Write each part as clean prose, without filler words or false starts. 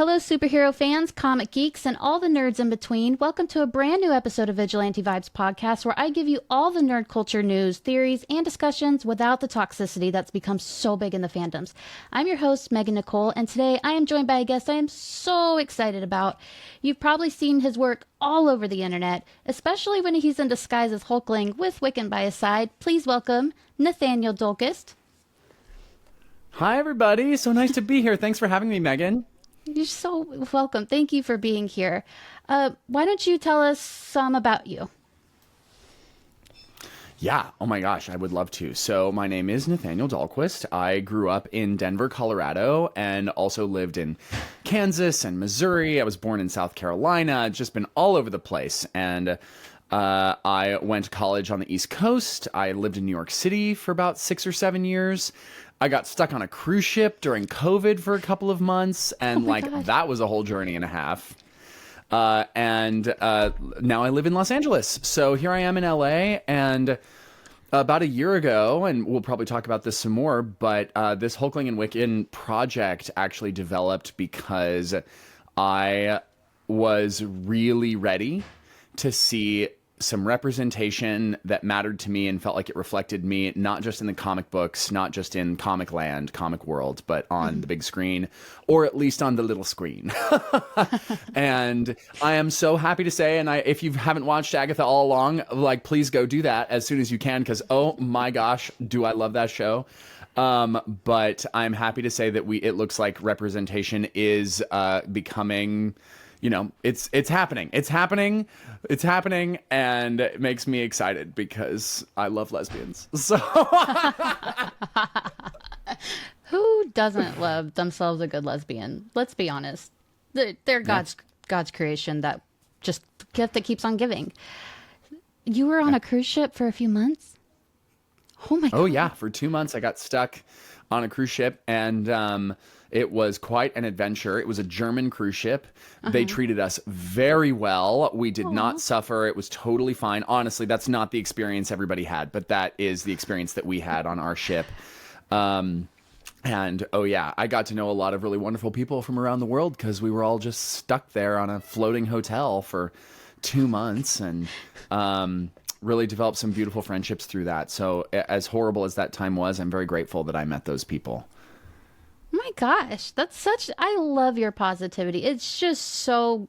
Hello, superhero fans, comic geeks, and all the nerds in between. Welcome to a brand new episode of Vigilante Vibes Podcast, where I give you all the nerd culture news, theories, and discussions without the toxicity that's become so big in the fandoms. I'm your host, Megan Nicole, and today I am joined by a guest I am so excited about. You've probably seen his work all over the internet, especially when he's in disguise as Hulkling with Wiccan by his side. Please welcome Nathaniel Dolquist. Hi, everybody. So nice to be here. Thanks for having me, Megan. You're so welcome. Thank you for being here. Why don't you tell us some about you? Yeah. Oh my gosh, I would love to. So my name is Nathaniel Dolquist. I grew up in Denver, Colorado, and also lived in Kansas and Missouri. I was born in South Carolina, just been all over the place. And I went to college on the East Coast. I lived in New York City for about 6 or 7 years. I got stuck on a cruise ship during COVID for a couple of months, and God. that was a whole journey and a half. And now I live in Los Angeles. So here I am in LA, and about a year ago, and we'll probably talk about this some more, but this Hulkling and Wiccan project actually developed because I was really ready to see some representation that mattered to me and felt like it reflected me, not just in the comic books, not just in comic land, comic world, but on the big screen, or at least on the little screen. And I am so happy to say, and if you haven't watched Agatha all along, please go do that as soon as you can, because oh my gosh, do I love that show. But I'm happy to say that it looks like representation is becoming, it's happening, and it makes me excited because I love lesbians. So Who doesn't love themselves a good lesbian? Let's be honest. They're God's creation, that just gift that keeps on giving. You were on a cruise ship for a few months? Oh my God. Oh yeah, for 2 months I got stuck on a cruise ship, and it was quite an adventure. It was a German cruise ship. They treated us very well. We did not suffer. It was totally fine. Honestly, that's not the experience everybody had, but that is the experience that we had on our ship. And oh yeah, I got to know a lot of really wonderful people from around the world because we were all just stuck there on a floating hotel for 2 months, and really developed some beautiful friendships through that. So as horrible as that time was, I'm very grateful that I met those people. My gosh, I love your positivity. It's just so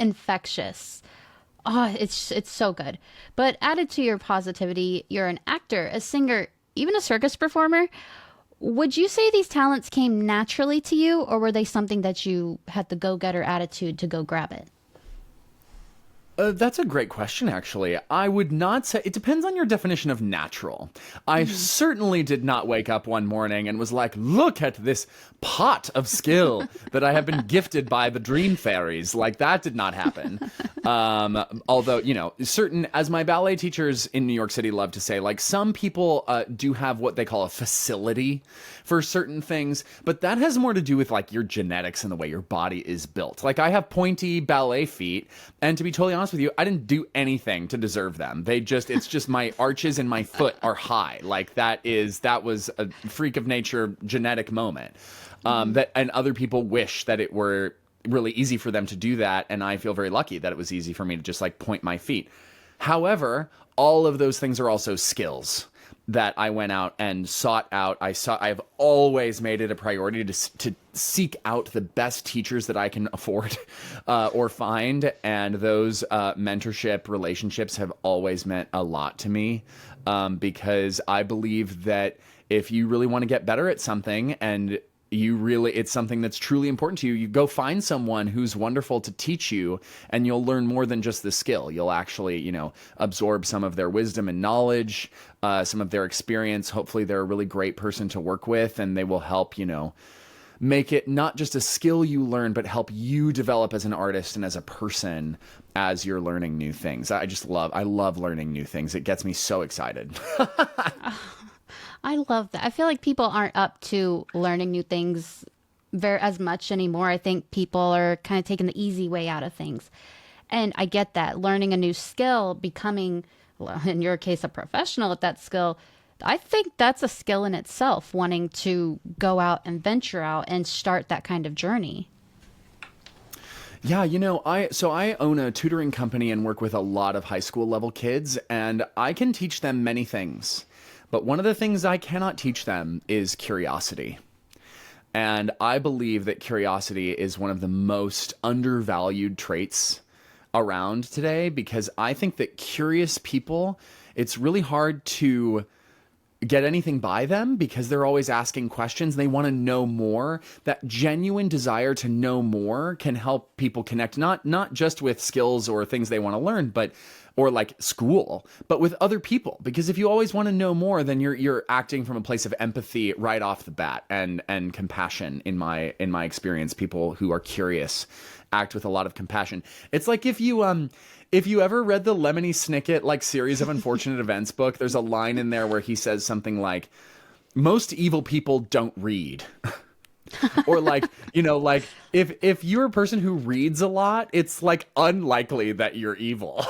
infectious. Oh, it's so good. But added to your positivity, you're an actor, a singer, even a circus performer. Would you say these talents came naturally to you, or were they something that you had the go-getter attitude to go grab it? That's a great question, actually. I would not say... It depends on your definition of natural. I certainly did not wake up one morning and was like, look at this pot of skill that I have been gifted by the dream fairies. That did not happen. Although, as my ballet teachers in New York City love to say, some people do have what they call a facility for certain things, but that has more to do with, your genetics and the way your body is built. I have pointy ballet feet, and to be totally honest with you, I didn't do anything to deserve them. It's just my arches and my foot are high. That was a freak of nature genetic moment. And other people wish that it were really easy for them to do that, and I feel very lucky that it was easy for me to just point my feet. However, all of those things are also skills that I went out and sought out. I've always made it a priority to seek out the best teachers that I can afford or find, and those mentorship relationships have always meant a lot to me, because I believe that if you really want to get better at something, and it's something that's truly important to you, you go find someone who's wonderful to teach you, and you'll learn more than just the skill. You'll actually, absorb some of their wisdom and knowledge, some of their experience. Hopefully they're a really great person to work with, and they will help, make it not just a skill you learn, but help you develop as an artist and as a person as you're learning new things. I love learning new things. It gets me so excited. I love that. I feel like people aren't up to learning new things as much anymore. I think people are kind of taking the easy way out of things. And I get that. Learning a new skill, becoming, well, in your case, a professional at that skill, I think that's a skill in itself, wanting to go out and venture out and start that kind of journey. Yeah, I own a tutoring company and work with a lot of high school level kids, and I can teach them many things. But one of the things I cannot teach them is curiosity. And I believe that curiosity is one of the most undervalued traits around today, because I think that curious people, it's really hard to get anything by them because they're always asking questions. They want to know more. That genuine desire to know more can help people connect, not just with skills or things they want to learn, but or like school, but with other people. Because if you always want to know more, then you're acting from a place of empathy right off the bat, and compassion. In my experience, people who are curious act with a lot of compassion. It's like if you ever read the Lemony Snicket like series of unfortunate events book, there's a line in there where he says something like, "Most evil people don't read." Or like, like if you're a person who reads a lot, it's like unlikely that you're evil.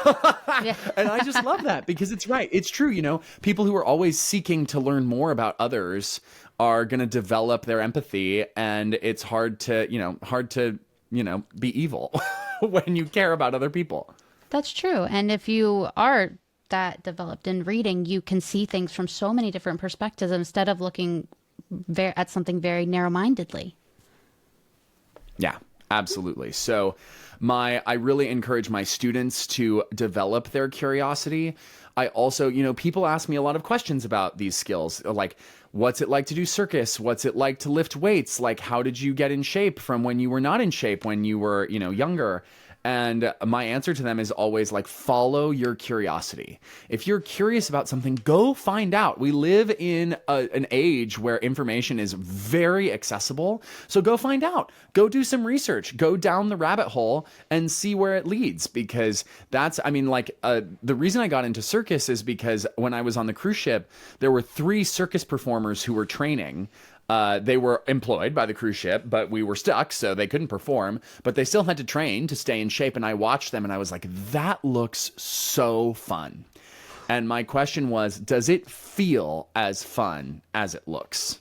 Yeah. And I just love that because it's right. It's true. People who are always seeking to learn more about others are going to develop their empathy, and it's hard to be evil when you care about other people. That's true. And if you are that developed in reading, you can see things from so many different perspectives instead of looking at something very narrow-mindedly. Yeah, absolutely. So I really encourage my students to develop their curiosity. I also, people ask me a lot of questions about these skills, like, what's it like to do circus? What's it like to lift weights? Like, how did you get in shape from when you were not in shape, when you were, younger? And my answer to them is always like, follow your curiosity. If you're curious about something, go find out. We live in an age where information is very accessible. So go find out. Go do some research. Go down the rabbit hole and see where it leads. Because the reason I got into circus is because when I was on the cruise ship, there were 3 circus performers who were training. They were employed by the cruise ship, but we were stuck, so they couldn't perform. But they still had to train to stay in shape, and I watched them, and I was like, that looks so fun. And my question was, does it feel as fun as it looks?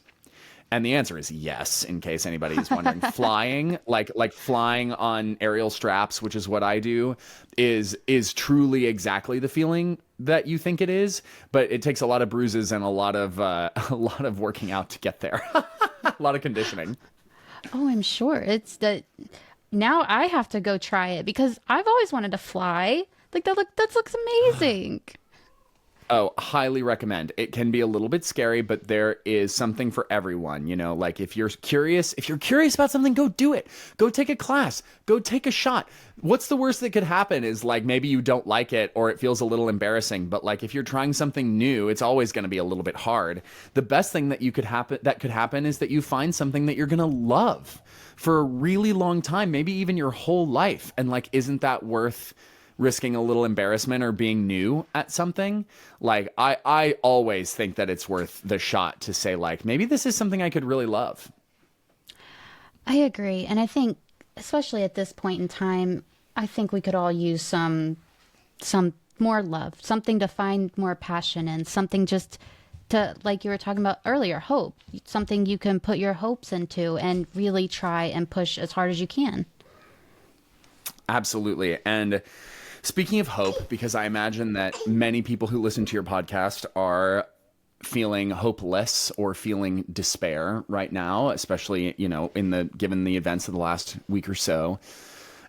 And the answer is yes, in case anybody is wondering. Flying, like flying on aerial straps, which is what I do, is truly exactly the feeling that you think it is, but it takes a lot of bruises and a lot of working out to get there. A lot of conditioning. Oh, I'm sure. It's that now I have to go try it because I've always wanted to fly. Like that looks amazing. Oh, highly recommend. It can be a little bit scary, but there is something for everyone. Like if you're curious about something, go do it. Go take a class. Go take a shot. What's the worst that could happen is like maybe you don't like it or it feels a little embarrassing. But like if you're trying something new, it's always going to be a little bit hard. The best thing that could happen is that you find something that you're going to love for a really long time, maybe even your whole life. And like, isn't that worth risking a little embarrassment or being new at something? Like I always think that it's worth the shot to say like, maybe this is something I could really love. I agree. And I think, especially at this point in time, I think we could all use some more love, something to find more passion in, something just to, like you were talking about earlier, hope, something you can put your hopes into and really try and push as hard as you can. Absolutely. And speaking of hope, because I imagine that many people who listen to your podcast are feeling hopeless or feeling despair right now, especially, given the events of the last week or so.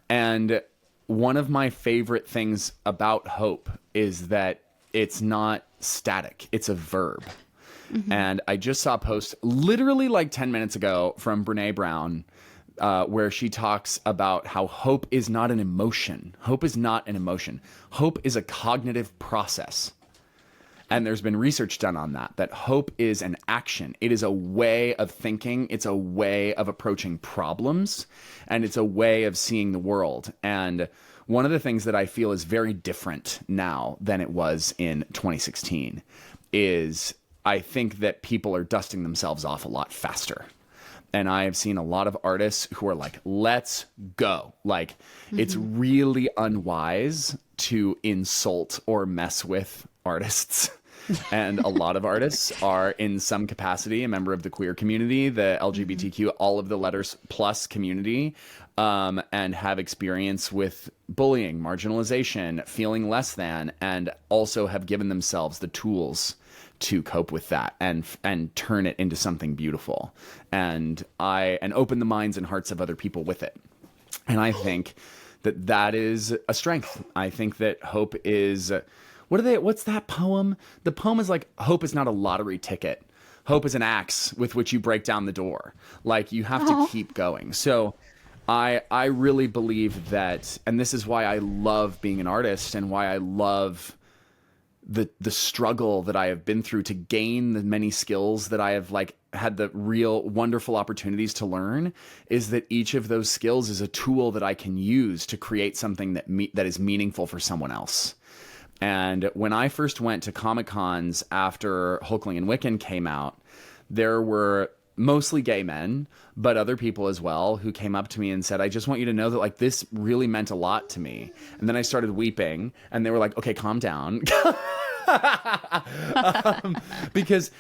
And one of my favorite things about hope is that it's not static. It's a verb. Mm-hmm. And I just saw a post literally like 10 minutes ago from Brene Brown, where she talks about how hope is not an emotion. Hope is not an emotion. Hope is a cognitive process. And there's been research done on that hope is an action. It is a way of thinking. It's a way of approaching problems. And it's a way of seeing the world. And one of the things that I feel is very different now than it was in 2016 is I think that people are dusting themselves off a lot faster. And I have seen a lot of artists who are like, let's go. Like, It's really unwise to insult or mess with artists. And a lot of artists are in some capacity a member of the queer community, the LGBTQ, all of the letters plus community, and have experience with bullying, marginalization, feeling less than, and also have given themselves the tools to cope with that and turn it into something beautiful and open the minds and hearts of other people with it. And I think that is a strength. I think that hope is, what's that poem? The poem is like, hope is not a lottery ticket. Hope is an axe with which you break down the door. Like, you have to keep going. So I really believe that, and this is why I love being an artist and why I love the struggle that I have been through to gain the many skills that I have had the real wonderful opportunities to learn, is that each of those skills is a tool that I can use to create something that is meaningful for someone else. And when I first went to Comic-Cons after Hulkling and Wiccan came out, there were mostly gay men, but other people as well, who came up to me and said, I just want you to know that this really meant a lot to me. And then I started weeping and they were like, okay, calm down. Because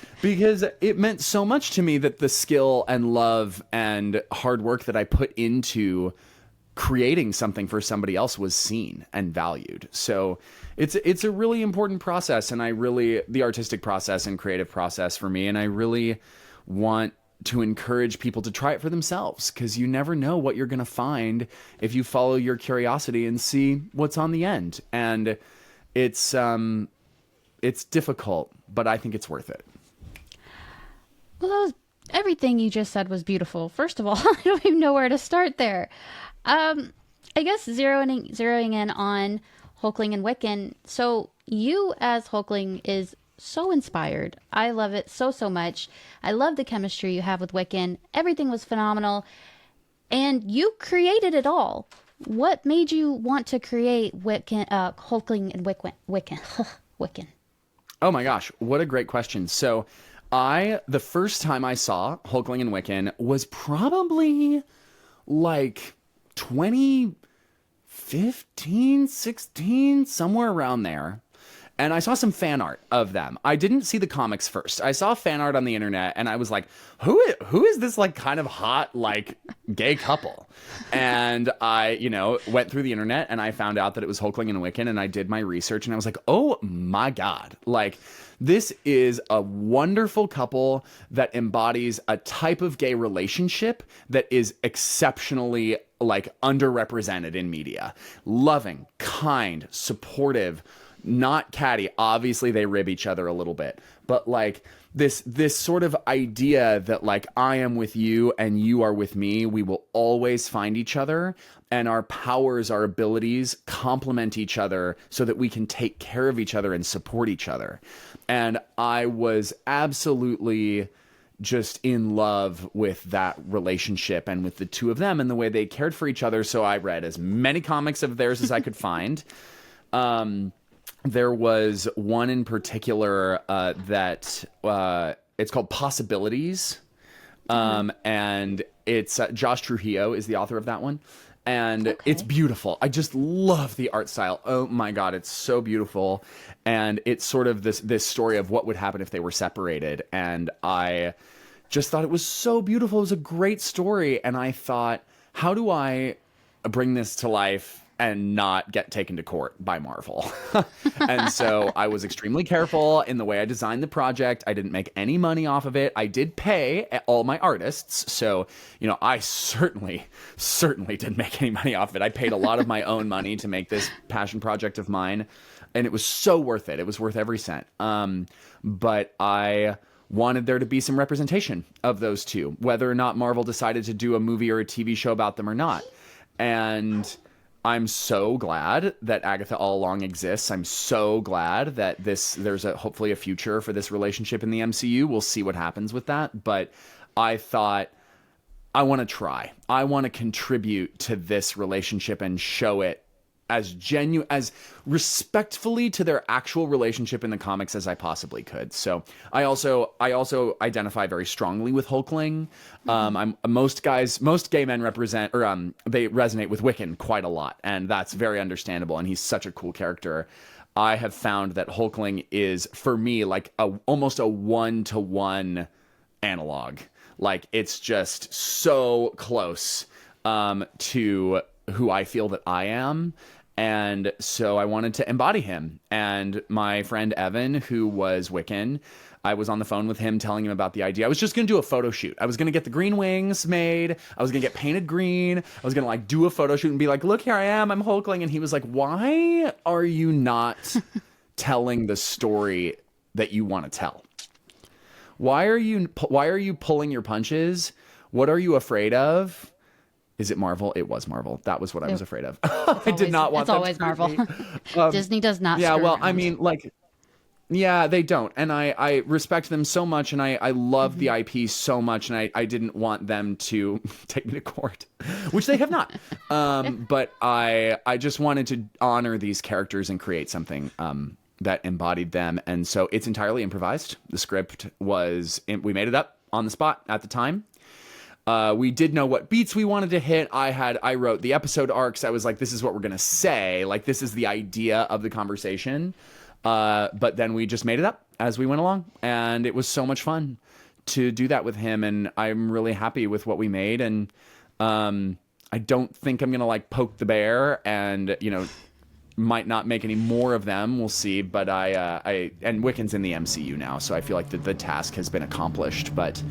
it meant so much to me that the skill and love and hard work that I put into creating something for somebody else was seen and valued. So it's a really important process, and the artistic process and creative process for me, and I really want to encourage people to try it for themselves, because you never know what you're going to find if you follow your curiosity and see what's on the end. And it's difficult, but I think it's worth it. Well, everything you just said was beautiful. First of all, I don't even know where to start there. I guess zeroing in on Hulkling and Wiccan. So you as Hulkling is so inspired. I love it so much. I love the chemistry you have with Wiccan. Everything was phenomenal. And you created it all. What made you want to create Hulkling and Wiccan? Wiccan. Oh my gosh, what a great question. So the first time I saw Hulkling and Wiccan was probably 2015, 16, somewhere around there. And I saw some fan art of them. I didn't see the comics first. I saw fan art on the internet and I was like, who is this kind of hot, gay couple? And I, went through the internet and I found out that it was Hulkling and Wiccan, and I did my research and I was like, oh my God, this is a wonderful couple that embodies a type of gay relationship that is exceptionally underrepresented in media. Loving, kind, supportive, not catty. Obviously they rib each other a little bit, but this sort of idea that I am with you and you are with me, we will always find each other, and our powers, our abilities complement each other so that we can take care of each other and support each other. And I was absolutely just in love with that relationship and with the two of them and the way they cared for each other. So I read as many comics of theirs as I could find. There was one in particular that it's called Possibilities, and it's Josh Trujillo is the author of that one, and it's beautiful. I just love the art style. Oh my God, it's so beautiful, and it's sort of this story of what would happen if they were separated, and I just thought it was so beautiful. It was a great story, and I thought, how do I bring this to life and not get taken to court by Marvel? And so I was extremely careful in the way I designed the project. I didn't make any money off of it. I did pay all my artists. So, I certainly didn't make any money off of it. I paid a lot of my own money to make this passion project of mine. And it was so worth it. It was worth every cent. But I wanted there to be some representation of those two, whether or not Marvel decided to do a movie or a TV show about them or not. And I'm so glad that Agatha All Along exists. I'm so glad that there's hopefully a future for this relationship in the MCU. We'll see what happens with that. But I thought, I want to try. I want to contribute to this relationship and show it as genuine, as respectfully to their actual relationship in the comics as I possibly could. So I also identify very strongly with Hulkling. Most gay men they resonate with Wiccan quite a lot, and that's very understandable. And he's such a cool character. I have found that Hulkling is, for me, like almost a one-to-one analog. Like, it's just so close to who I feel that I am. And so I wanted to embody him. And my friend Evan, who was Wiccan, I was on the phone with him telling him about the idea. I was just going to do a photo shoot. I was going to get the green wings made. I was going to get painted green. I was going to like do a photo shoot and be like, look, here I am. I'm Hulkling. And he was like, why are you not telling the story that you want to tell? Why are you pulling your punches? What are you afraid of? Is it Marvel? It was Marvel. That was what I was afraid of. I did not want that. It's always Marvel. Disney does not. Yeah, well, around. I mean, like, yeah, they don't. And I respect them so much, and I love the IP so much, and I didn't want them to take me to court, which they have not. But I just wanted to honor these characters and create something that embodied them. And so it's entirely improvised. The script we made it up on the spot at the time. We did know what beats we wanted to hit. I wrote the episode arcs. I was like, this is what we're going to say. Like, this is the idea of the conversation. But then we just made it up as we went along. And it was so much fun to do that with him. And I'm really happy with what we made. And I don't think I'm going to like poke the bear and, might not make any more of them. We'll see. But and Wiccan's in the MCU now. So I feel like the task has been accomplished. But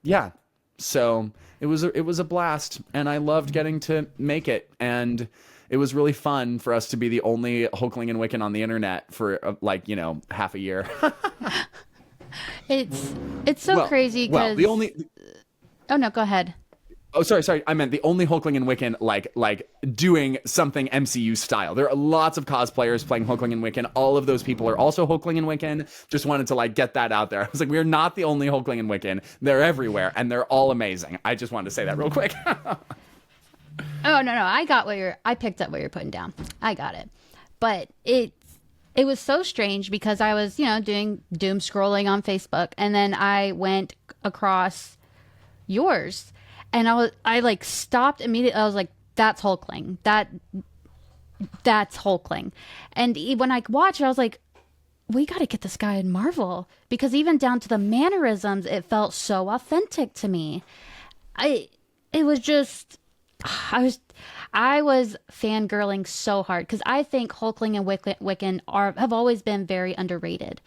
yeah. So it was a blast, and I loved getting to make it, and it was really fun for us to be the only Hulkling and Wiccan on the internet for half a year. It's so crazy because the only. Oh no, go ahead. Oh, sorry. I meant the only Hulkling and Wiccan like doing something MCU style. There are lots of cosplayers playing Hulkling and Wiccan. All of those people are also Hulkling and Wiccan. Just wanted to like get that out there. I was like, we are not the only Hulkling and Wiccan. They're everywhere, and they're all amazing. I just wanted to say that real quick. Oh no, I picked up what you're putting down. I got it, but it was so strange because I was doing doom scrolling on Facebook, and then I went across yours. And I like stopped immediately. I was like, that's Hulkling. That's Hulkling. And when I watched it, I was like, we got to get this guy in Marvel, because even down to the mannerisms, it felt so authentic to me. I was fangirling so hard because I think Hulkling and Wiccan have always been very underrated,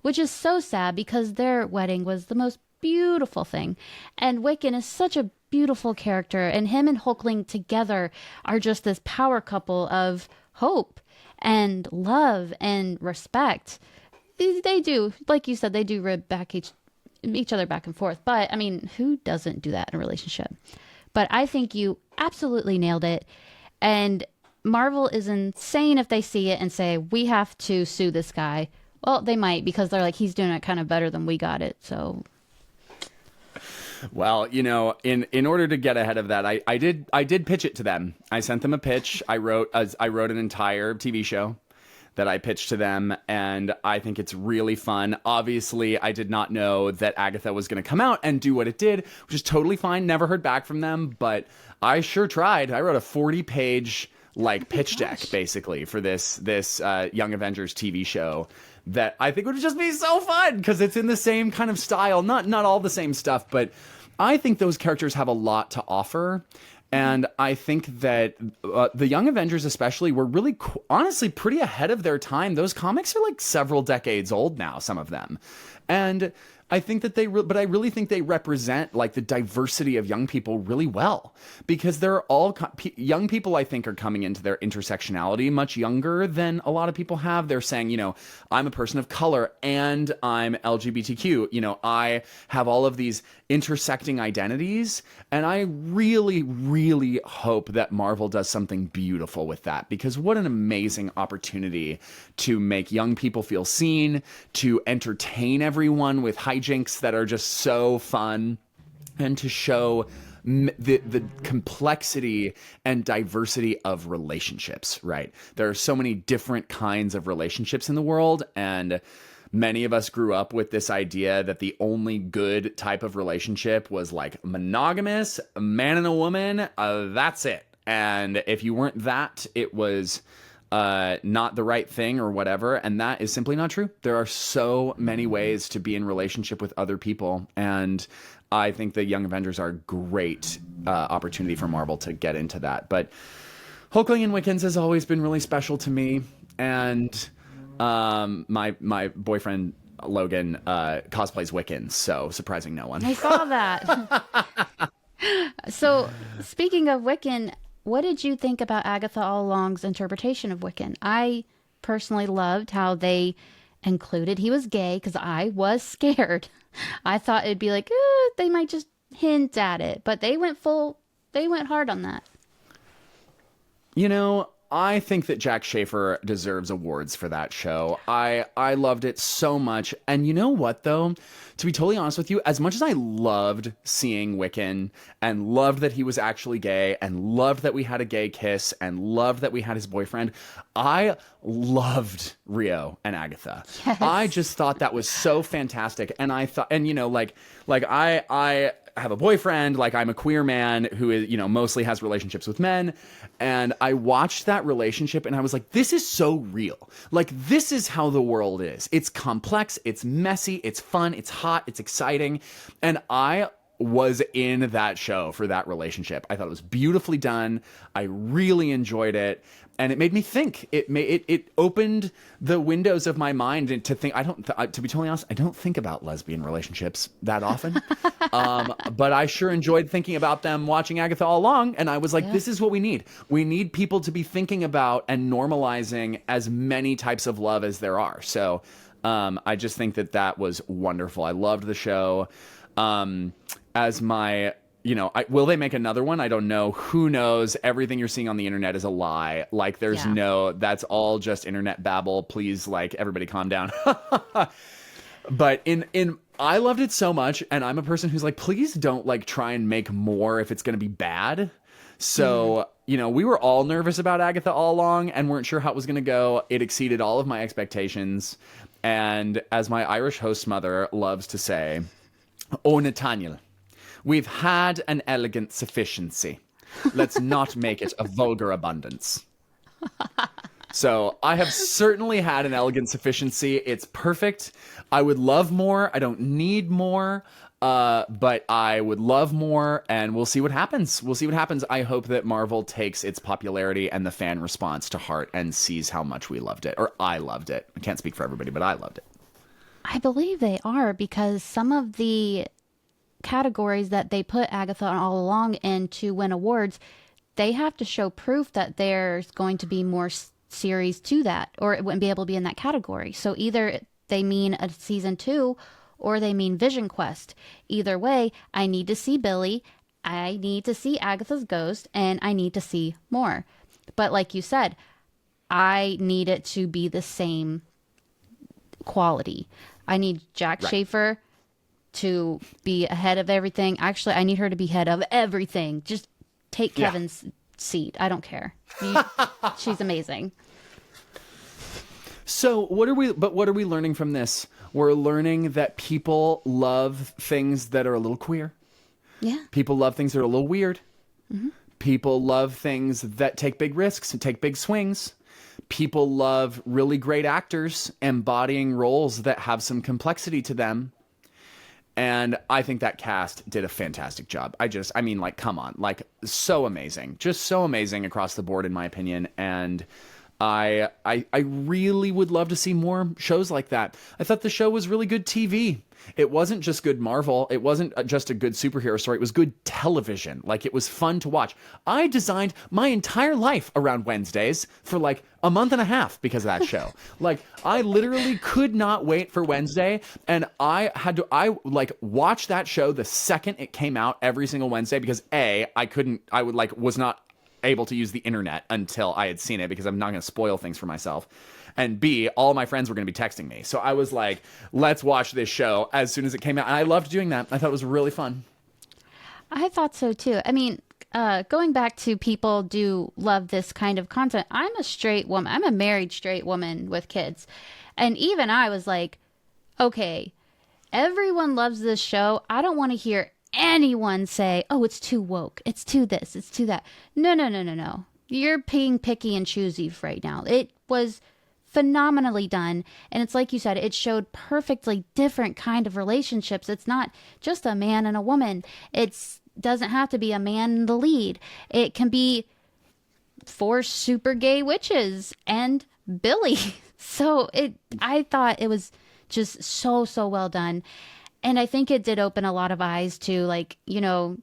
which is so sad because their wedding was the most beautiful thing. And Wiccan is such a beautiful character, and him and Hulkling together are just this power couple of hope and love and respect. They do, like you said, they do rib back each other back and forth. But I mean, who doesn't do that in a relationship? But I think you absolutely nailed it. And Marvel is insane if they see it and say, we have to sue this guy. Well, they might, because they're like, he's doing it kind of better than we got it. So well, in order to get ahead of that, I did pitch it to them. I sent them a pitch. I wrote an entire TV show that I pitched to them, and I think it's really fun. Obviously, I did not know that Agatha was going to come out and do what it did, which is totally fine. Never heard back from them, but I sure tried. I wrote a 40-page pitch deck basically for this Young Avengers TV show that I think would just be so fun because it's in the same kind of style, not all the same stuff, but I think those characters have a lot to offer. And I think that the Young Avengers especially were really, honestly, pretty ahead of their time. Those comics are like several decades old now, some of them. And I think that but I really think they represent like the diversity of young people really well, because they're all young people. I think are coming into their intersectionality much younger than a lot of people have. They're saying, I'm a person of color and I'm LGBTQ. I have all of these intersecting identities, and I really, really hope that Marvel does something beautiful with that, because what an amazing opportunity to make young people feel seen, to entertain everyone with hijinks that are just so fun, and to show the complexity and diversity of relationships, right? There are so many different kinds of relationships in the world, and many of us grew up with this idea that the only good type of relationship was like monogamous, a man and a woman, that's it. And if you weren't that, it was not the right thing or whatever. And that is simply not true. There are so many ways to be in relationship with other people. And I think the Young Avengers are a great opportunity for Marvel to get into that. But Hulkling and Wiccans has always been really special to me. And my boyfriend Logan cosplays Wiccan, so surprising no one. I saw that. So, speaking of Wiccan, what did you think about Agatha All Along's interpretation of Wiccan? I personally loved how they included he was gay, because I was scared. I thought it'd be like, they might just hint at it, but they went hard on that. You know, I think that Jack Schaefer deserves awards for that show. I loved it so much. And you know what, though? To be totally honest with you, as much as I loved seeing Wiccan and loved that he was actually gay and loved that we had a gay kiss and loved that we had his boyfriend, I loved Rio and Agatha. Yes. I just thought that was so fantastic. And I thought, and you know, like I have a boyfriend, like I'm a queer man who is, you know, mostly has relationships with men. And I watched that relationship and I was like, this is so real. Like, this is how the world is. It's complex, it's messy, it's fun, it's hot, it's exciting. And I was in that show for that relationship. I thought it was beautifully done. I really enjoyed it. And it made me think. It opened the windows of my mind to think. To be totally honest, I don't think about lesbian relationships that often. But I sure enjoyed thinking about them watching Agatha All Along. And I was like, this is what we need. We need people to be thinking about and normalizing as many types of love as there are. So I just think that was wonderful. I loved the show. As my... You know, will they make another one? I don't know. Who knows? Everything you're seeing on the internet is a lie. Like, there's that's all just internet babble. Please, like, everybody calm down. But I loved it so much. And I'm a person who's like, please don't like try and make more if it's going to be bad. So, you know, we were all nervous about Agatha All Along and weren't sure how it was going to go. It exceeded all of my expectations. And as my Irish host mother loves to say, oh, Nathaniel, we've had an elegant sufficiency. Let's not make it a vulgar abundance. So I have certainly had an elegant sufficiency. It's perfect. I would love more. I don't need more. But I would love more, and we'll see what happens. I hope that Marvel takes its popularity and the fan response to heart and sees how much we loved it. Or I loved it. I can't speak for everybody, but I loved it. I believe they are, because some of the categories that they put Agatha All Along in to win awards, they have to show proof that there's going to be more series to that, or it wouldn't be able to be in that category. So either they mean a season 2 or they mean Vision Quest. Either way, I need to see Billy, I need to see Agatha's ghost, and I need to see more. But like you said, I need it to be the same quality. I need Jack Schaefer to be ahead of everything. Actually, I need her to be head of everything. Just take Kevin's seat. I don't care. She's amazing. So what are we learning from this? We're learning that people love things that are a little queer. Yeah. People love things that are a little weird. Mm-hmm. People love things that take big risks and take big swings. People love really great actors embodying roles that have some complexity to them. And I think that cast did a fantastic job. I mean, like, come on, like, so amazing, just so amazing across the board, in my opinion. And I really would love to see more shows like that. I thought the show was really good TV. It wasn't just good Marvel. It wasn't just a good superhero story. It was good television. Like, it was fun to watch. I designed my entire life around Wednesdays for like a month and a half because of that show. Like, I literally could not wait for Wednesday. And I watched that show the second it came out every single Wednesday because was not able to use the internet until I had seen it because I'm not going to spoil things for myself. And B, all my friends were going to be texting me. So I was like, let's watch this show as soon as it came out. And I loved doing that. I thought it was really fun. I thought so too. I mean, going back to people do love this kind of content. I'm a straight woman. I'm a married straight woman with kids. And even I was like, okay, everyone loves this show. I don't want to hear anyone say, oh, it's too woke. It's too this. It's too that. No. you're being picky and choosy right now. It was phenomenally done, and it's like you said, it showed perfectly different kind of relationships. It's not just a man and a woman. It's doesn't have to be a man in the lead. It can be 4 super gay witches and Billy. So I thought it was just so well done. And I think it did open a lot of eyes to, like, you know,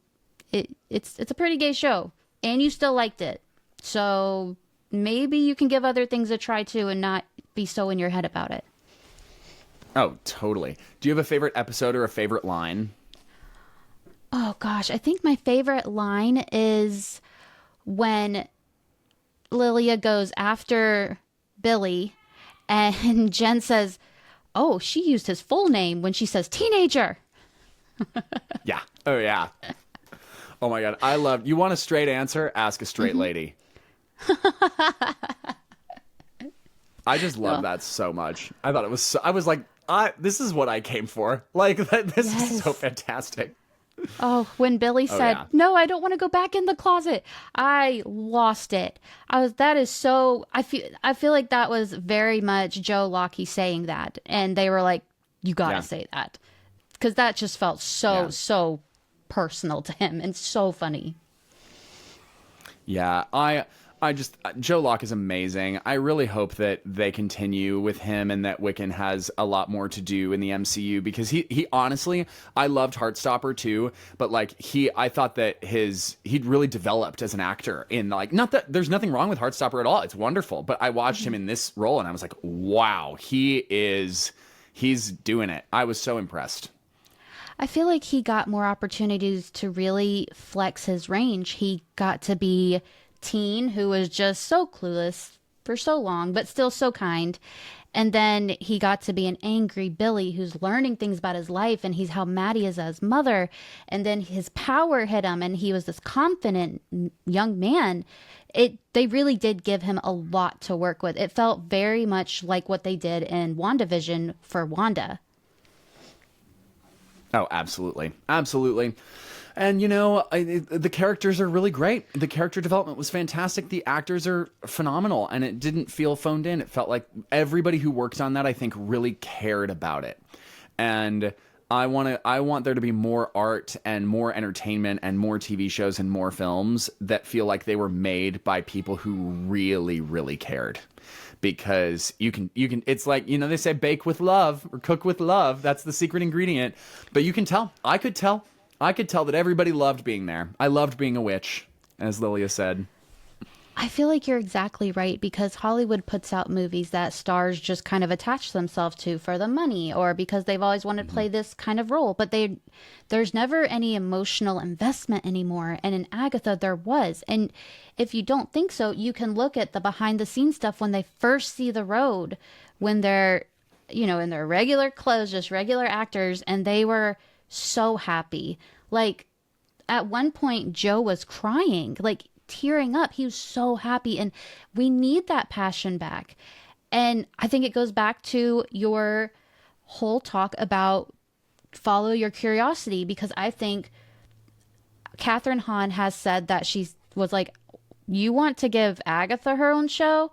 it's a pretty gay show and you still liked it. So maybe you can give other things a try too and not be so in your head about it. Oh, totally. Do you have a favorite episode or a favorite line? Oh gosh, I think my favorite line is when Lilia goes after Billy and Jen says, "Oh, she used his full name," when she says teenager. Yeah. Oh, yeah. Oh, my God. I love... You want a straight answer? Ask a straight lady. I just love that so much. I thought it was... I was like, this is what I came for. Like, this is so fantastic. Oh, when Billy said, "No, I don't want to go back in the closet," I lost it. That is so, I feel like that was very much Joe Locke saying that. And they were like, "You gotta say that." Because that just felt so personal to him and so funny. Yeah, I just, Joe Locke is amazing. I really hope that they continue with him and that Wiccan has a lot more to do in the MCU, because he honestly, I loved Heartstopper too, but like I thought that he'd really developed as an actor in, like, not that there's nothing wrong with Heartstopper at all. It's wonderful. But I watched him in this role and I was like, wow, he's doing it. I was so impressed. I feel like he got more opportunities to really flex his range. He got to be teen who was just so clueless for so long, but still so kind. And then he got to be an angry Billy who's learning things about his life, and he's how mad he is at his mother. And then his power hit him and he was this confident young man. They really did give him a lot to work with. It felt very much like what they did in WandaVision for Wanda. Oh, absolutely. Absolutely. And, you know, the characters are really great. The character development was fantastic. The actors are phenomenal. And it didn't feel phoned in. It felt like everybody who worked on that, I think, really cared about it. And I want there to be more art and more entertainment and more TV shows and more films that feel like they were made by people who really, really cared. Because you can, it's like, you know, they say bake with love or cook with love. That's the secret ingredient. But you can tell. I could tell that everybody loved being there. I loved being a witch, as Lilia said. I feel like you're exactly right, because Hollywood puts out movies that stars just kind of attach themselves to for the money, or because they've always wanted to play this kind of role. But there's never any emotional investment anymore. And in Agatha, there was. And if you don't think so, you can look at the behind the scenes stuff when they first see the road, when they're, you know, in their regular clothes, just regular actors, and they were so happy. Like, at one point, Joe was crying, like tearing up. He was so happy, and we need that passion back. And I think it goes back to your whole talk about follow your curiosity, because I think Catherine Hahn has said that she was like, you want to give Agatha her own show?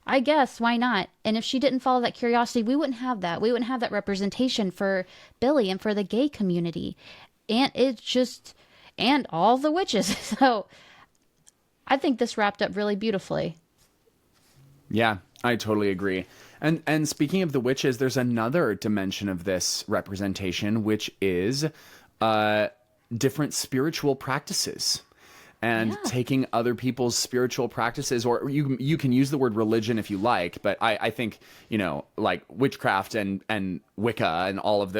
I guess, why not? And if she didn't follow that curiosity, we wouldn't have that. We wouldn't have that representation for Billy and for the gay community. And it's just, and all the witches. So I think this wrapped up really beautifully. Yeah, I totally agree. And speaking of the witches, there's another dimension of this representation, which is different spiritual practices. And taking other people's spiritual practices, or you can use the word religion if you like, but I think, you know, like witchcraft and Wicca and all of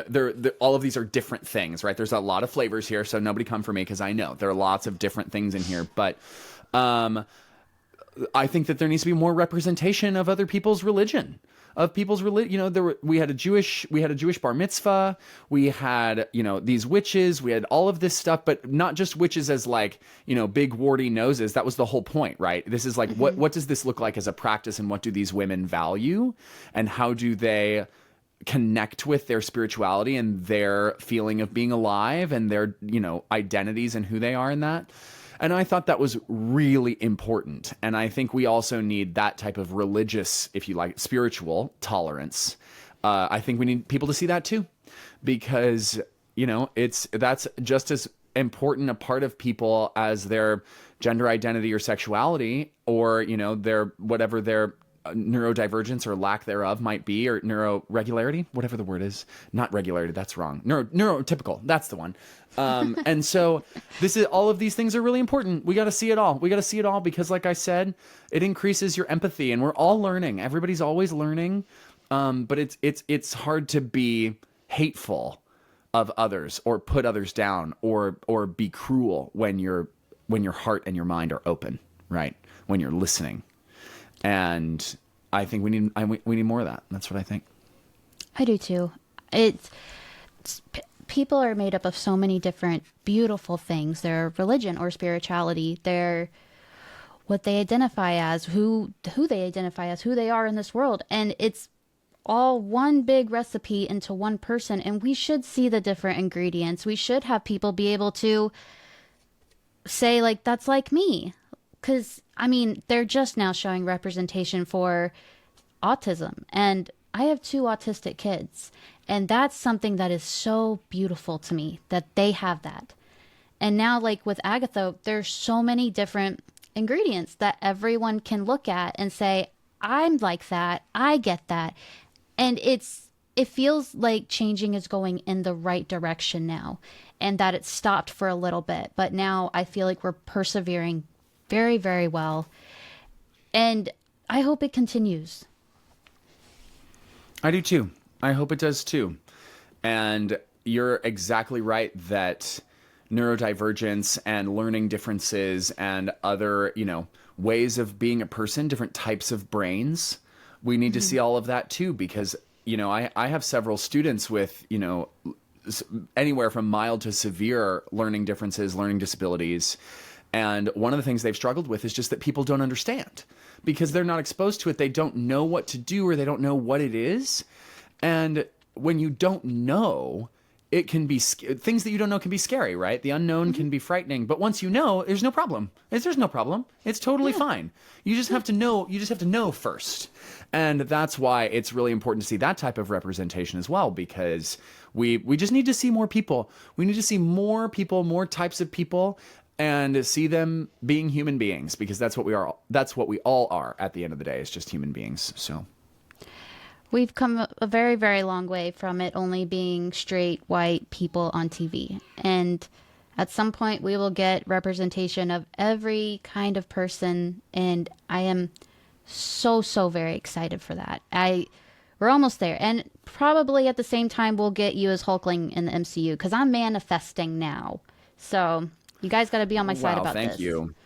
all of these are different things, right? There's a lot of flavors here, so nobody come for me, because I know there are lots of different things in here, but I think that there needs to be more representation of other people's religion. You know, we had a Jewish bar mitzvah, we had, you know, these witches, we had all of this stuff, but not just witches as, like, you know, big warty noses. That was the whole point, right? This is like, what does this look like as a practice, and what do these women value, and how do they connect with their spirituality and their feeling of being alive and their, you know, identities and who they are in that. And I thought that was really important. And I think we also need that type of religious, if you like, spiritual tolerance. I think we need people to see that too, because, that's just as important a part of people as their gender identity or sexuality, or, their whatever their neurodivergence or lack thereof might be, or neuroregularity, whatever the word is. Not regularity, that's wrong. Neurotypical, that's the one. And so all of these things are really important. We got to see it all. We got to see it all because, like I said, it increases your empathy, and we're all learning. Everybody's always learning. But it's hard to be hateful of others or put others down or be cruel when your heart and your mind are open, right? When you're listening. And I think we need more of that. That's what I think. I do too. People are made up of so many different beautiful things. Their religion or spirituality, their what they identify as, who they identify as, who they are in this world, and it's all one big recipe into one person. And we should see the different ingredients. We should have people be able to say, like, that's like me. Because, I mean, they're just now showing representation for autism. And I have 2 autistic kids. And that's something that is so beautiful to me, that they have that. And now, like with Agatha, there's so many different ingredients that everyone can look at and say, I'm like that. I get that. And it feels like changing is going in the right direction now, and that it stopped for a little bit. But now I feel like we're persevering very, very well. And I hope it continues. I do too. I hope it does too. And you're exactly right that neurodivergence and learning differences and other, ways of being a person, different types of brains, we need to see all of that too, because, I have several students with, anywhere from mild to severe learning differences, learning disabilities. And one of the things they've struggled with is just that people don't understand because they're not exposed to it. They don't know what to do, or they don't know what it is. And when you don't know, it can be things that you don't know can be scary, right? The unknown can be frightening, but once you know, there's no problem. There's no problem. It's totally fine. You just have to know. You just have to know first, and that's why it's really important to see that type of representation as well, because we just need to see more people. We need to see more people, more types of people, and see them being human beings, because that's what we are. That's what we all are at the end of the day. It's just human beings. So. We've come a very, very long way from it only being straight, white people on TV. And at some point, we will get representation of every kind of person. And I am so, so very excited for that. We're almost there. And probably at the same time, we'll get you as Hulkling in the MCU, because I'm manifesting now. So you guys got to be on my side about this. Thank you.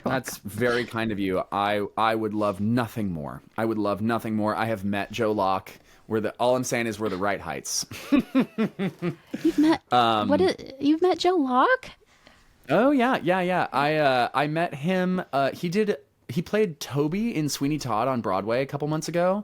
That's very kind of you. I would love nothing more. I would love nothing more. I have met Joe Locke. All I'm saying is we're the right heights. You've met you've met Joe Locke? Oh yeah. I met him. He played Toby in Sweeney Todd on Broadway a couple months ago,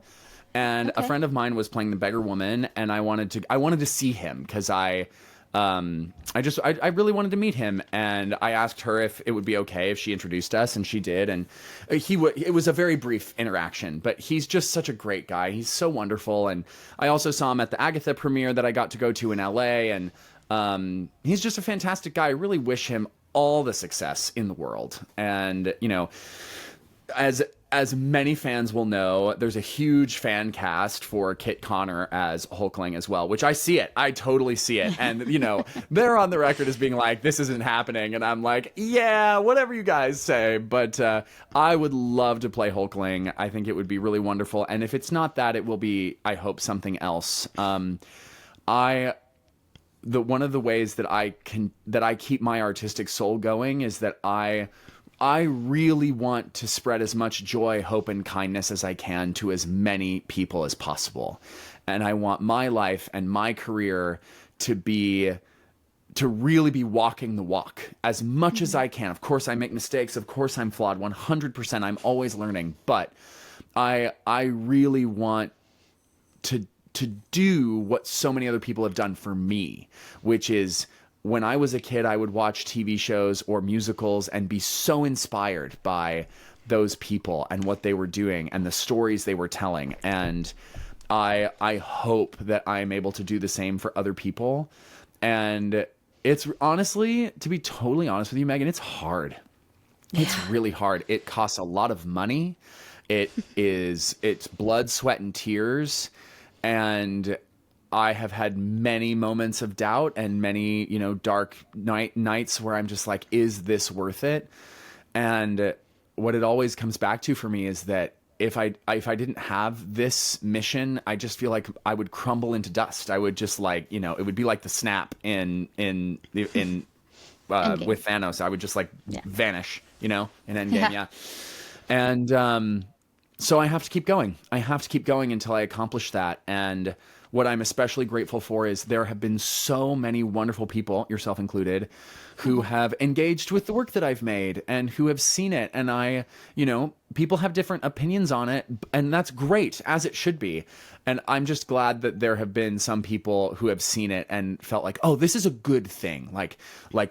and a friend of mine was playing the beggar woman, and I wanted to see him because I really wanted to meet him, and I asked her if it would be okay if she introduced us, and she did, and it was a very brief interaction, but he's just such a great guy. He's so wonderful, and I also saw him at the Agatha premiere that I got to go to in LA, and he's just a fantastic guy. I really wish him all the success in the world, and as many fans will know, there's a huge fan cast for Kit Connor as Hulkling as well, which I see it. I totally see it. And, they're on the record as being like, this isn't happening. And I'm like, yeah, whatever you guys say. But I would love to play Hulkling. I think it would be really wonderful. And if it's not that, it will be, I hope, something else. One of the ways that I keep my artistic soul going is that I really want to spread as much joy, hope, and kindness as I can to as many people as possible. And I want my life and my career to really be walking the walk as much as I can. Of course, I make mistakes. Of course, I'm flawed. 100%. I'm always learning. But I really want to do what so many other people have done for me, which is when I was a kid, I would watch TV shows or musicals and be so inspired by those people and what they were doing and the stories they were telling. And I hope that I'm able to do the same for other people. And it's honestly, to be totally honest with you, Megan, it's hard. It's really hard. It costs a lot of money. It's blood, sweat, and tears. And I have had many moments of doubt and many, dark nights where I'm just like, is this worth it? And what it always comes back to for me is that if I didn't have this mission, I just feel like I would crumble into dust. I would just it would be like the snap in with Thanos. I would just vanish, in Endgame. Yeah. And so I have to keep going. I have to keep going until I accomplish that. And what I'm especially grateful for is there have been so many wonderful people, yourself included, who have engaged with the work that I've made and who have seen it. And people have different opinions on it, and that's great, as it should be. And I'm just glad that there have been some people who have seen it and felt like, oh, this is a good thing. Like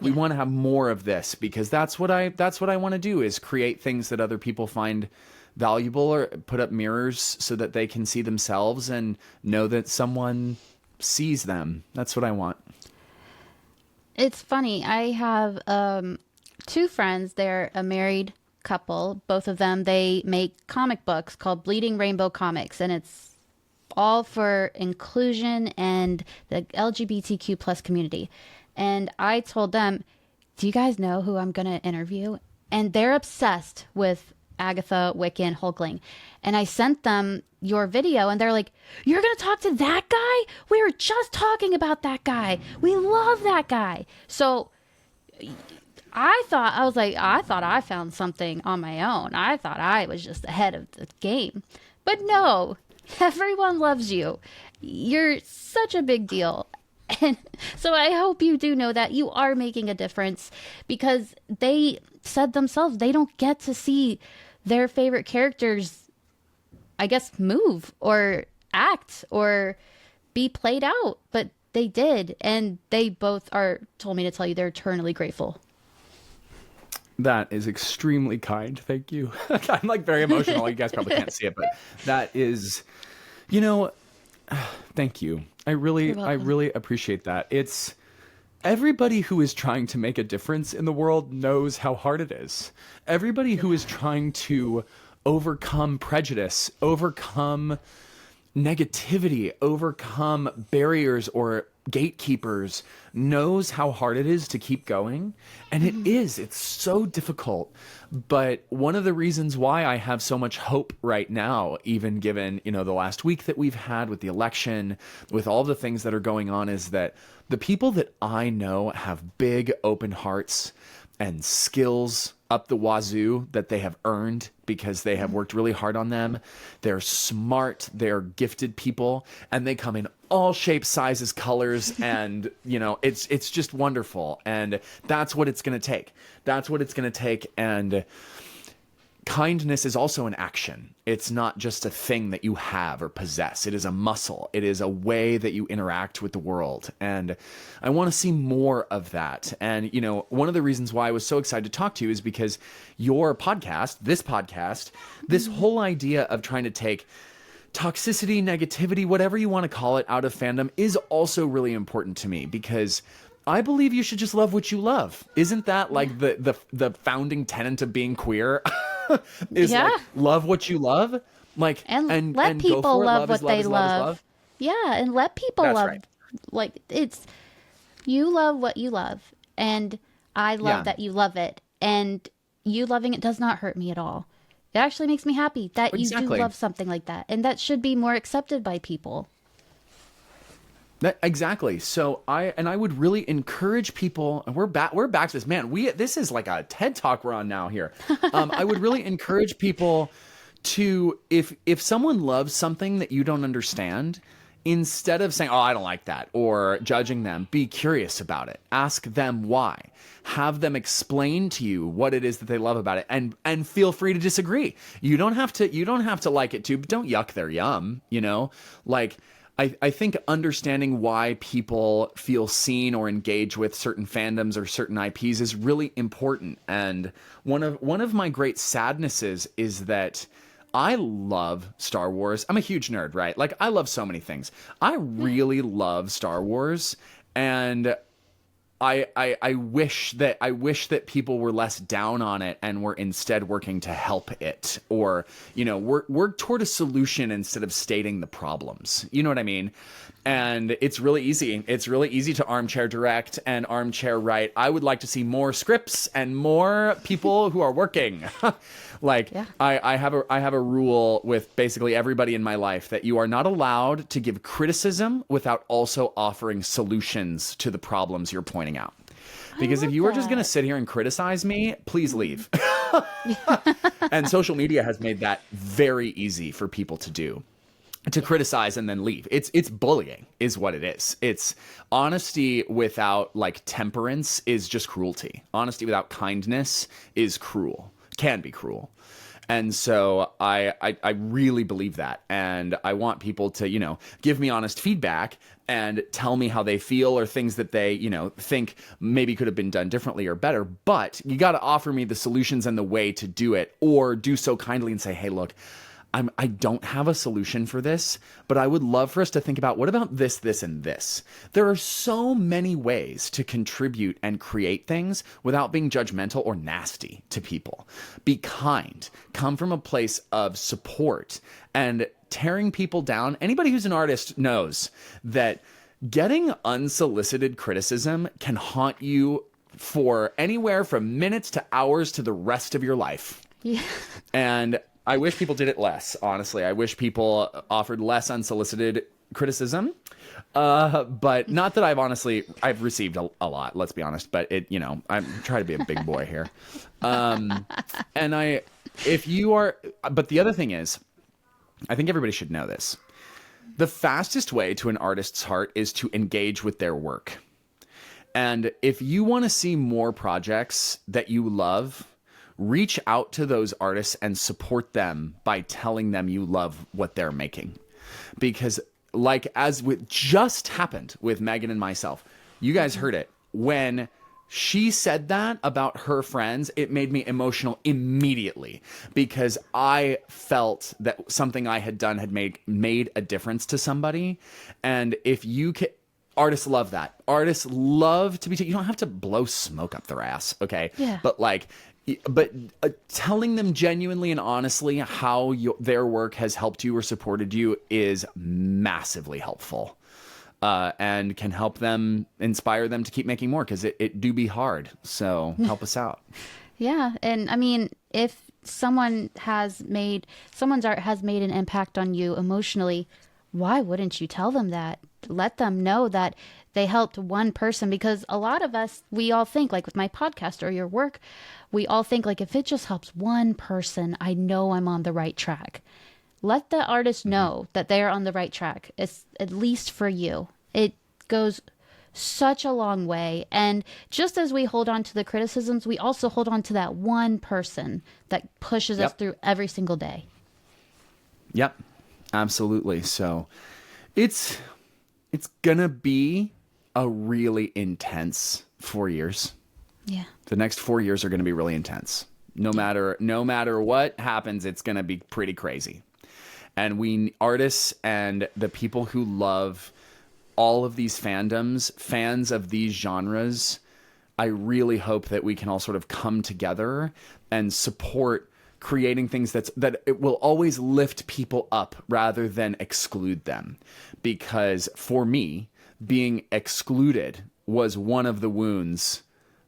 we want to have more of this, because that's what I want to do, is create things that other people find valuable, or put up mirrors so that they can see themselves and know that someone sees them. That's what I want. It's funny. I have two friends. They're a married couple. Both of them, they make comic books called Bleeding Rainbow Comics, and it's all for inclusion and the LGBTQ plus community. And I told them, do you guys know who I'm going to interview? And they're obsessed with Agatha, Wiccan, Hulkling. And I sent them your video, and they're like, you're going to talk to that guy? We were just talking about that guy. We love that guy. So I thought I found something on my own. I thought I was just ahead of the game. But no, everyone loves you. You're such a big deal. And so I hope you do know that you are making a difference, because they said themselves they don't get to see their favorite characters, I guess, move or act or be played out, but they did. And they both told me to tell you they're eternally grateful. That is extremely kind. Thank you. I'm very emotional. You guys probably can't see it, but that is, thank you. I really appreciate that. It's everybody who is trying to make a difference in the world knows how hard it is. Everybody who is trying to overcome prejudice, overcome negativity, overcome barriers or gatekeepers knows how hard it is to keep going. And it's so difficult. But one of the reasons why I have so much hope right now, even given, the last week that we've had with the election, with all the things that are going on, is that the people that I know have big open hearts and skills up the wazoo that they have earned because they have worked really hard on them. They're smart, they're gifted people, and they come in all shapes, sizes, colors, and it's just wonderful. And that's what it's going to take. And kindness is also an action. It's not just a thing that you have or possess. It is a muscle. It is a way that you interact with the world. And I want to see more of that. And, one of the reasons why I was so excited to talk to you is because your podcast, this whole idea of trying to take toxicity, negativity, whatever you want to call it, out of fandom is also really important to me, because I believe you should just love what you love. Isn't that like the founding tenet of being queer? Is love what you love, and let people love what they love. Yeah, and let people love. Right. Like, it's, you love what you love, and I love that you love it, and you loving it does not hurt me at all. It actually makes me happy that you do love something like that, and that should be more accepted by people. Exactly. So I would really encourage people, and we're back to this, man. This is like a TED Talk we're on now here. I would really encourage people to, if someone loves something that you don't understand, instead of saying, oh, I don't like that, or judging them, be curious about it. Ask them why. Have them explain to you what it is that they love about it, and feel free to disagree. You don't have to like it too, but don't yuck their yum, I think understanding why people feel seen or engage with certain fandoms or certain IPs is really important. And one of my great sadnesses is that I love Star Wars. I'm a huge nerd, right? Like, I love so many things. I really love Star Wars, and I wish that people were less down on it and were instead working to help it, or, you know, work toward a solution instead of stating the problems. You know what I mean? And it's really easy. It's really easy to armchair direct and armchair write. I would like to see more scripts and more people who are working. Like, yeah. I have a rule with basically everybody in my life that you are not allowed to give criticism without also offering solutions to the problems you're pointing out. Because if you are just going to sit here and criticize me, please leave. And social media has made that very easy for people to do. To criticize and then leave. It's bullying is what it is. It's honesty without like temperance is just cruelty. Honesty without kindness is cruel. Can be cruel. And so I really believe that. And I want people to, you know, give me honest feedback and tell me how they feel or things that they, you know, think maybe could have been done differently or better. But you got to offer me the solutions and the way to do it, or do so kindly and say, hey, look, I don't have a solution for this, but I would love for us to think about, what about this, this, and this? There are so many ways to contribute and create things without being judgmental or nasty to people. Be kind. Come from a place of support. And tearing people down, anybody who's an artist knows that getting unsolicited criticism can haunt you for anywhere from minutes to hours to the rest of your life. Yeah. And I wish people did it less, honestly. I wish people offered less unsolicited criticism. But not that I've received a lot, let's be honest. But I'm trying to be a big boy here. But the other thing is, I think everybody should know this. The fastest way to an artist's heart is to engage with their work. And if you want to see more projects that you love, reach out to those artists and support them by telling them you love what they're making. Because as just happened with Megan and myself, you guys heard it. When she said that about her friends, it made me emotional immediately, because I felt that something I had done had made a difference to somebody. And if you can, artists love that. Artists love to be, you don't have to blow smoke up their ass. Okay. Yeah. But telling them genuinely and honestly how their work has helped you or supported you is massively helpful, and can help them, inspire them to keep making more, because it do be hard. So help us out. Yeah. And I mean, if someone's art has made an impact on you emotionally, why wouldn't you tell them that? Let them know that they helped one person, because a lot of us, we all think, like with my podcast or your work, we all think like, if it just helps one person, I know I'm on the right track. Let the artist know that they are on the right track. It's at least for you. It goes such a long way. And just as we hold on to the criticisms, we also hold on to that one person that pushes us through every single day. Yep, absolutely. So it's gonna be a really intense 4 years. Yeah. The next 4 years are going to be really intense. No matter what happens, it's going to be pretty crazy. And artists and the people who love all of these fandoms, fans of these genres, I really hope that we can all sort of come together and support creating things that it will always lift people up rather than exclude them. Because for me, being excluded was one of the wounds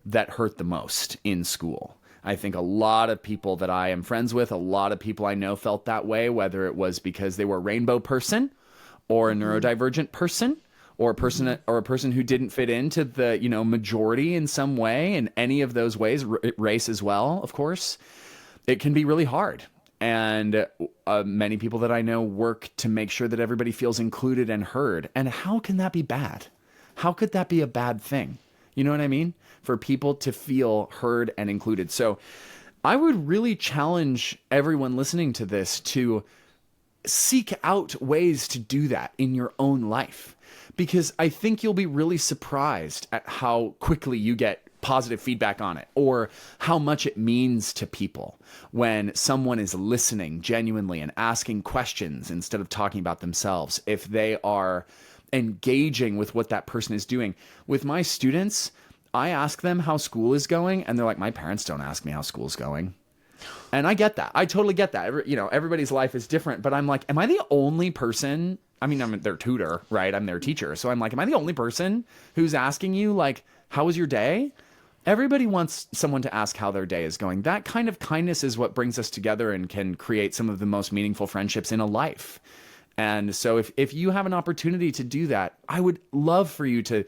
that hurt the most in school. I think a lot of people that I am friends with, a lot of people I know felt that way, whether it was because they were a rainbow person or a neurodivergent person or a person who didn't fit into the, majority in some way, in any of those ways, race as well, of course. It can be really hard. And many people that I know work to make sure that everybody feels included and heard. And how can that be bad? How could that be a bad thing? You know what I mean? For people to feel heard and included. So I would really challenge everyone listening to this to seek out ways to do that in your own life, because I think you'll be really surprised at how quickly you get positive feedback on it, or how much it means to people when someone is listening genuinely and asking questions instead of talking about themselves. If they are engaging with what that person is doing. With my students, I ask them how school is going, and they're like, my parents don't ask me how school's going. And I get that. I totally get that. Everybody's life is different, but I'm like, am I the only person? I mean, I'm their tutor, right? I'm their teacher. So I'm like, am I the only person who's asking you, like, how was your day? Everybody wants someone to ask how their day is going. That kind of kindness is what brings us together and can create some of the most meaningful friendships in a life. And so if you have an opportunity to do that, I would love for you to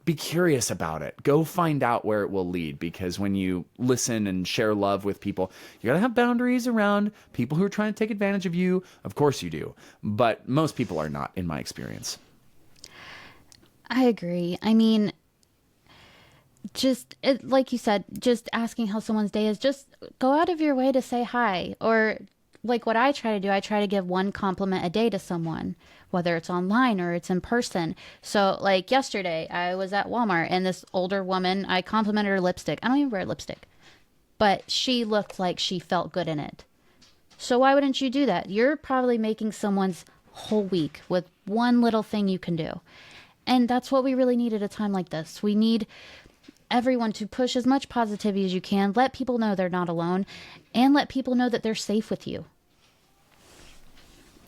be curious about it. Go find out where it will lead, because when you listen and share love with people, you got to have boundaries around people who are trying to take advantage of you. Of course you do. But most people are not, in my experience. I agree. I mean, like you said, just asking how someone's day is, just go out of your way to say hi. Or like what I try to do, I try to give one compliment a day to someone, whether it's online or it's in person. So like yesterday, I was at Walmart and this older woman, I complimented her lipstick. I don't even wear lipstick, but she looked like she felt good in it. So why wouldn't you do that? You're probably making someone's whole week with one little thing you can do. And that's what we really need at a time like this. We need everyone to push as much positivity as you can, let people know they're not alone, and let people know that they're safe with you.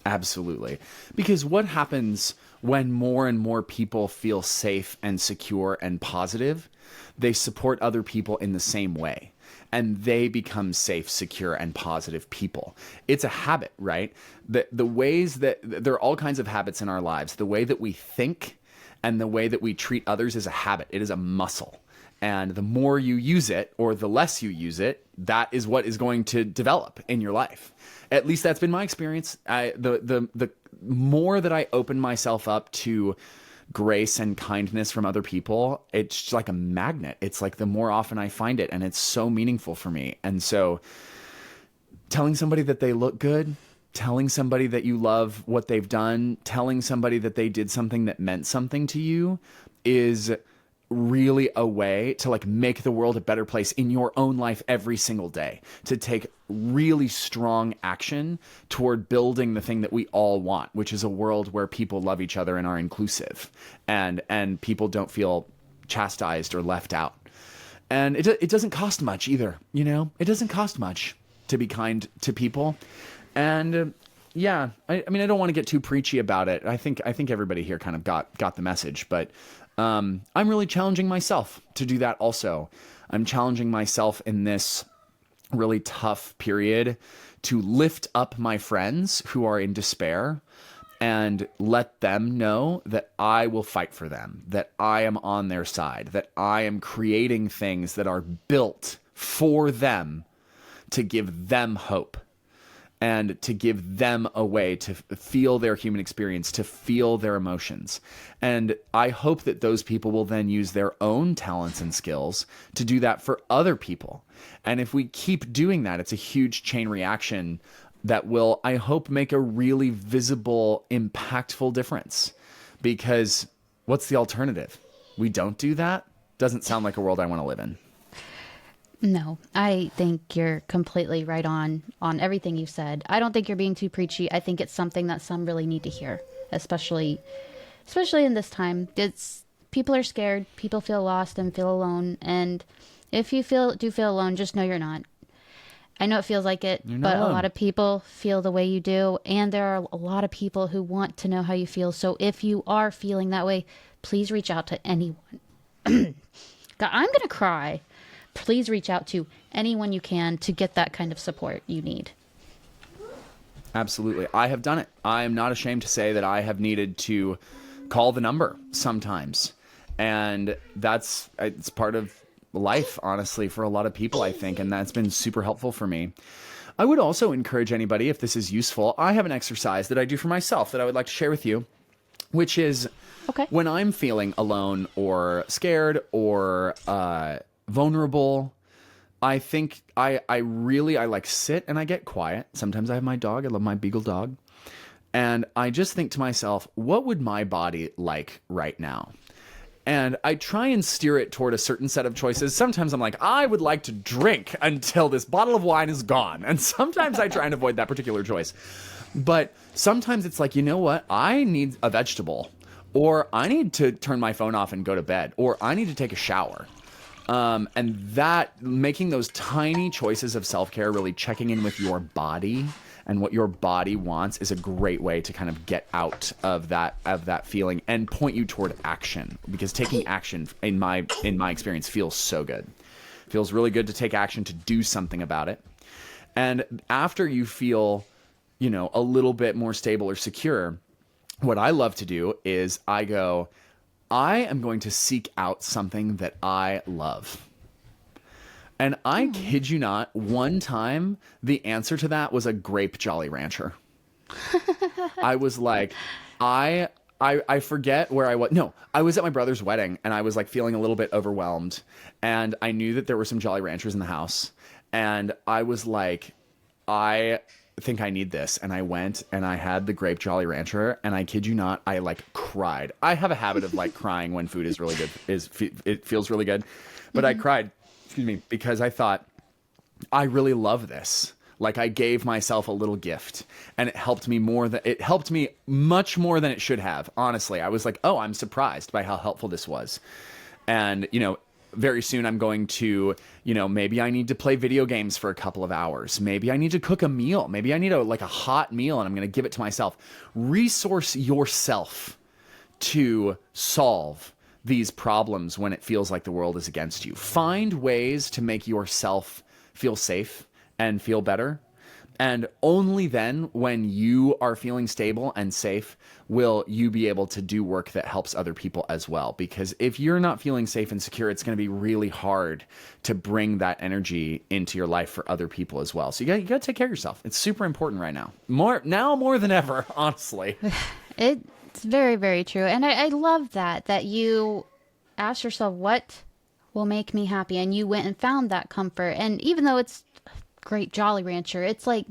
Absolutely. Because what happens when more and more people feel safe and secure and positive? They support other people in the same way, and they become safe, secure, and positive people. It's a habit, right? The ways that there are all kinds of habits in our lives. The way that we think and the way that we treat others is a habit. It is a muscle. And the more you use it or the less you use it, that is what is going to develop in your life. At least that's been my experience. The more that I open myself up to grace and kindness from other people, it's just like a magnet. It's like the more often I find it, and it's so meaningful for me. And so telling somebody that they look good, telling somebody that you love what they've done, telling somebody that they did something that meant something to you is really a way to like make the world a better place in your own life every single day, to take really strong action toward building the thing that we all want, which is a world where people love each other and are inclusive, and people don't feel chastised or left out. And it doesn't cost much either, it doesn't cost much to be kind to people. And yeah, I mean, I don't want to get too preachy about it. I think everybody here kind of got the message, but I'm really challenging myself to do that also. I'm challenging myself in this really tough period to lift up my friends who are in despair and let them know that I will fight for them, that I am on their side, that I am creating things that are built for them to give them hope, and to give them a way to feel their human experience, to feel their emotions. And I hope that those people will then use their own talents and skills to do that for other people. And if we keep doing that, it's a huge chain reaction that will, I hope, make a really visible, impactful difference. Because what's the alternative? We don't do that? Doesn't sound like a world I want to live in. No, I think you're completely right on everything you said. I don't think you're being too preachy. I think it's something that some really need to hear, especially in this time. People are scared, people feel lost and feel alone. And if you do feel alone, just know you're not. I know it feels like it, but a lot of people feel the way you do. And there are a lot of people who want to know how you feel. So if you are feeling that way, please reach out to anyone. God, I'm going to cry. Please reach out to anyone you can to get that kind of support you need. Absolutely. I have done it. I am not ashamed to say that I have needed to call the number sometimes. And it's part of life, honestly, for a lot of people, I think. And that's been super helpful for me. I would also encourage anybody, if this is useful, I have an exercise that I do for myself that I would like to share with you, which is when I'm feeling alone or scared or vulnerable, I think I like sit and I get quiet. Sometimes I have my dog. I love my beagle dog. And I just think to myself, what would my body like right now? And I try and steer it toward a certain set of choices. Sometimes I'm like, I would like to drink until this bottle of wine is gone. And sometimes I try and avoid that particular choice. But sometimes it's like, you know what? I need a vegetable, or I need to turn my phone off and go to bed, or I need to take a shower. And that, making those tiny choices of self-care, really checking in with your body and what your body wants, is a great way to kind of get out of that feeling and point you toward action. Because taking action, in my experience, feels so good. It feels really good to take action, to do something about it. And after you feel, a little bit more stable or secure, what I love to do is I am going to seek out something that I love. And I kid you not, one time the answer to that was a grape Jolly Rancher. I was like, I forget where I was. No, I was at my brother's wedding and I was like feeling a little bit overwhelmed. And I knew that there were some Jolly Ranchers in the house. And I was like, I think I need this. And I went and I had the grape Jolly Rancher, and I kid you not, I like cried. I have a habit of like crying when food is really good. It feels really good. But I cried, because I thought, I really love this. Like, I gave myself a little gift, and it helped me much more than it should have. Honestly, I was like, oh, I'm surprised by how helpful this was. And, very soon I'm going to, maybe I need to play video games for a couple of hours. Maybe I need to cook a meal. Maybe I need a hot meal, and I'm going to give it to myself. Resource yourself to solve these problems when it feels like the world is against you. Find ways to make yourself feel safe and feel better. And only then, when you are feeling stable and safe, will you be able to do work that helps other people as well. Because if you're not feeling safe and secure, it's going to be really hard to bring that energy into your life for other people as well. So you got to take care of yourself. It's super important right now. More than ever, honestly. It's very, very true. And I love that you asked yourself, what will make me happy? And you went and found that comfort. And even though it's great Jolly Rancher, it's like,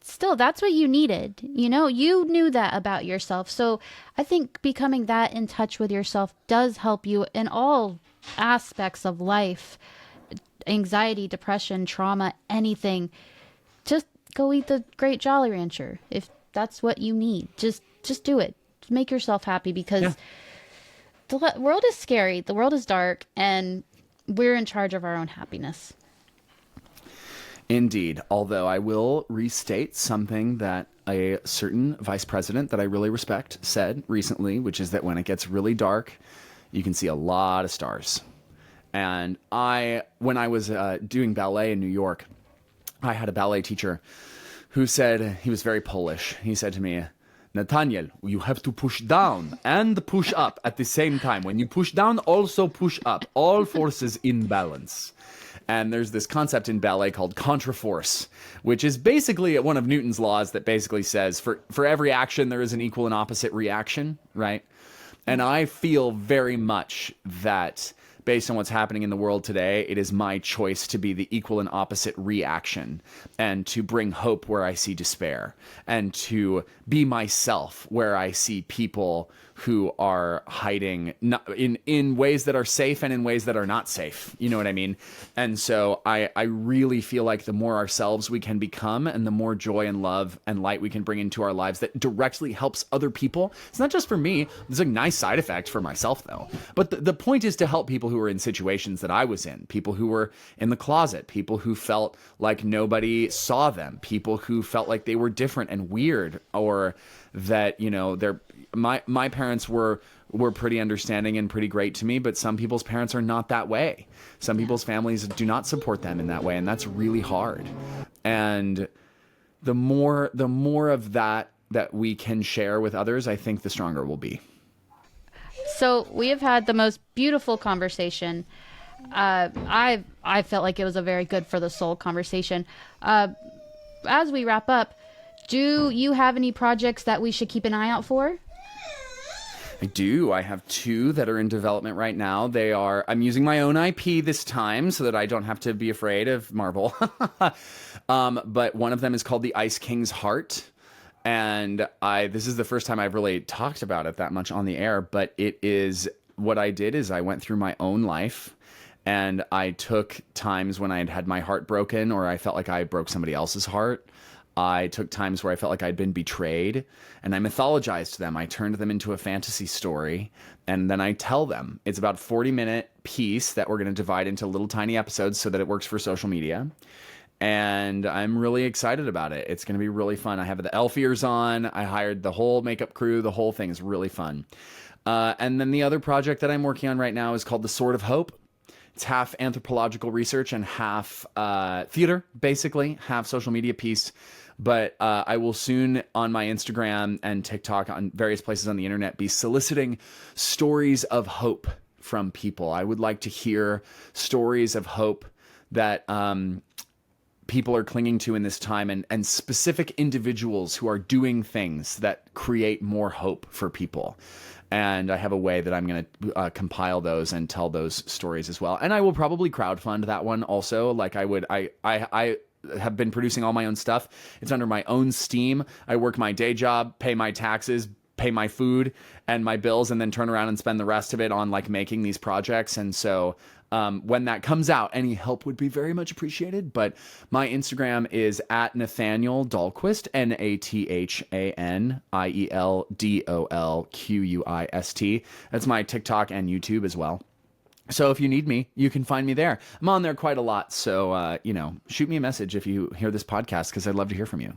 still, that's what you needed. You knew that about yourself. So I think becoming that in touch with yourself does help you in all aspects of life. Anxiety, depression, trauma, anything. Just go eat the great Jolly Rancher. If that's what you need, just do it. Make yourself happy, because the world is scary. The world is dark, and we're in charge of our own happiness. Indeed. Although I will restate something that a certain vice president that I really respect said recently, which is that when it gets really dark, you can see a lot of stars. And when I was doing ballet in New York, I had a ballet teacher who said, he was very Polish. He said to me, Nathaniel, you have to push down and push up at the same time. When you push down, also push up. All forces in balance. And there's this concept in ballet called contraforce, which is basically one of Newton's laws that basically says for every action, there is an equal and opposite reaction, right? And I feel very much that based on what's happening in the world today, it is my choice to be the equal and opposite reaction, and to bring hope where I see despair, and to be myself where I see people who are hiding in ways that are safe and in ways that are not safe. You know what I mean? And so I really feel like the more ourselves we can become, and the more joy and love and light we can bring into our lives that directly helps other people. It's not just for me. There's a nice side effect for myself, though. But the point is to help people who are in situations that I was in, people who were in the closet, people who felt like nobody saw them, people who felt like they were different and weird, or that, my parents were pretty understanding and pretty great to me, but some people's parents are not that way. Some people's families do not support them in that way, and that's really hard. And the more of that we can share with others, I think the stronger we'll be. So we have had the most beautiful conversation. I felt like it was a very good for the soul conversation. As we wrap up, do you have any projects that we should keep an eye out for? I do. I have 2 that are in development right now. I'm using my own IP this time so that I don't have to be afraid of Marvel. But one of them is called The Ice King's Heart. And this is the first time I've really talked about it that much on the air, but what I did is I went through my own life and I took times when I had had my heart broken or I felt like I broke somebody else's heart. I took times where I felt like I'd been betrayed and I mythologized them. I turned them into a fantasy story and then I tell them. It's about a 40-minute piece that we're going to divide into little tiny episodes so that it works for social media. And I'm really excited about it. It's going to be really fun. I have the elf ears on. I hired the whole makeup crew. The whole thing is really fun. And then the other project that I'm working on right now is called The Sword of Hope. It's half anthropological research and half theater, basically, half social media piece. But I will soon on my Instagram and TikTok on various places on the internet be soliciting stories of hope from people. I would like to hear stories of hope that people are clinging to in this time and specific individuals who are doing things that create more hope for people. And I have a way that I'm going to compile those and tell those stories as well. And I will probably crowdfund that one also. Like I have been producing all my own stuff. It's under my own steam. I work my day job, pay my taxes, pay my food and my bills, and then turn around and spend the rest of it on like making these projects. And so when that comes out, any help would be very much appreciated. But my Instagram is at Nathaniel Dolquist, NathanielDolquist. That's my TikTok and YouTube as well. So if you need me, you can find me there. I'm on there quite a lot. So, shoot me a message if you hear this podcast because I'd love to hear from you.